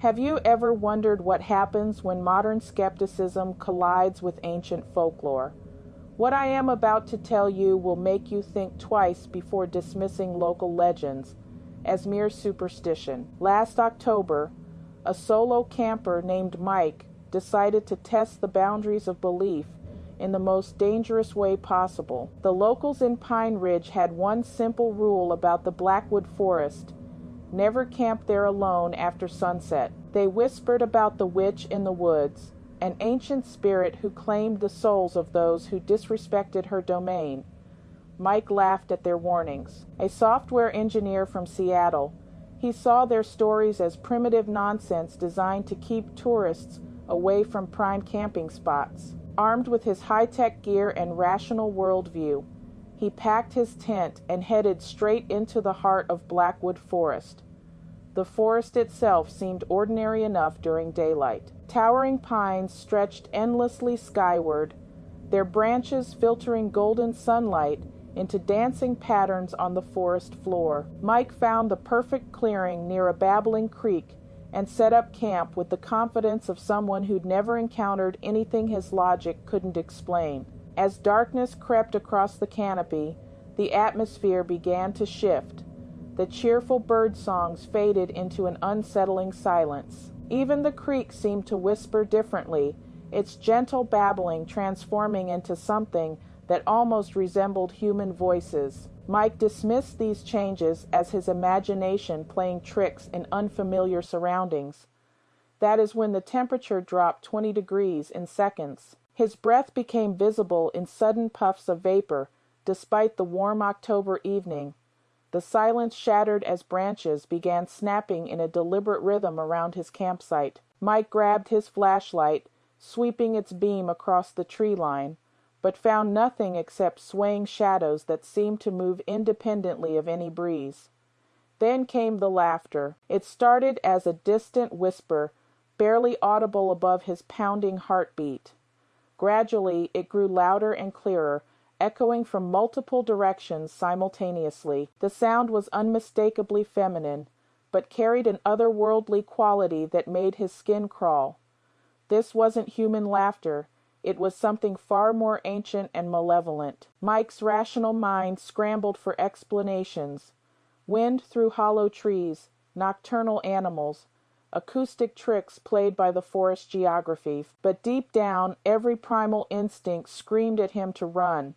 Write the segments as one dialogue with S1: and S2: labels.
S1: Have you ever wondered what happens when modern skepticism collides with ancient folklore? What I am about to tell you will make you think twice before dismissing local legends as mere superstition. Last October, a solo camper named Mike decided to test the boundaries of belief in the most dangerous way possible. The locals in Pine Ridge had one simple rule about the Blackwood forest: never camp there alone after sunset. They whispered about the witch in the woods, an ancient spirit who claimed the souls of those who disrespected her domain. Mike laughed at their warnings. A software engineer from Seattle, he saw their stories as primitive nonsense designed to keep tourists away from prime camping spots. Armed with his high-tech gear and rational worldview, he packed his tent and headed straight into the heart of Blackwood Forest. The forest itself seemed ordinary enough during daylight. Towering pines stretched endlessly skyward, their branches filtering golden sunlight into dancing patterns on the forest floor. Mike found the perfect clearing near a babbling creek and set up camp with the confidence of someone who'd never encountered anything his logic couldn't explain. As darkness crept across the canopy, the atmosphere began to shift. The cheerful bird songs faded into an unsettling silence. Even the creek seemed to whisper differently, its gentle babbling transforming into something that almost resembled human voices. Mike dismissed these changes as his imagination playing tricks in unfamiliar surroundings. That is when the temperature dropped 20 degrees in seconds. His breath became visible in sudden puffs of vapor, despite the warm October evening. The silence shattered as branches began snapping in a deliberate rhythm around his campsite. Mike grabbed his flashlight, sweeping its beam across the tree line, but found nothing except swaying shadows that seemed to move independently of any breeze. Then came the laughter. It started as a distant whisper, barely audible above his pounding heartbeat. Gradually, it grew louder and clearer, echoing from multiple directions simultaneously. The sound was unmistakably feminine, but carried an otherworldly quality that made his skin crawl. This wasn't human laughter. It was something far more ancient and malevolent. Mike's rational mind scrambled for explanations. Wind through hollow trees, nocturnal animals, acoustic tricks played by the forest geography. But deep down, every primal instinct screamed at him to run.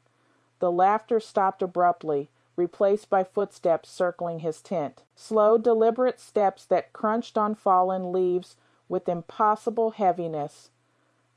S1: The laughter stopped abruptly, replaced by footsteps circling his tent. Slow, deliberate steps that crunched on fallen leaves with impossible heaviness.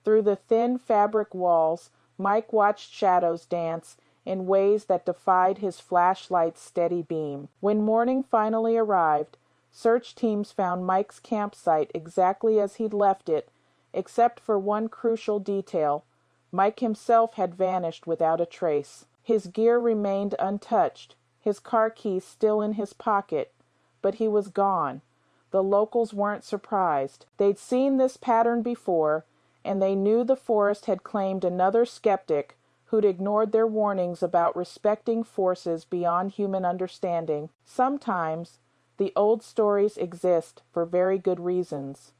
S1: Through the thin fabric walls, Mike watched shadows dance in ways that defied his flashlight's steady beam. When morning finally arrived, search teams found Mike's campsite exactly as he'd left it, except for one crucial detail. Mike himself had vanished without a trace. His gear remained untouched, his car keys still in his pocket, but he was gone. The locals weren't surprised. They'd seen this pattern before, and they knew the forest had claimed another skeptic who'd ignored their warnings about respecting forces beyond human understanding. Sometimes, the old stories exist for very good reasons.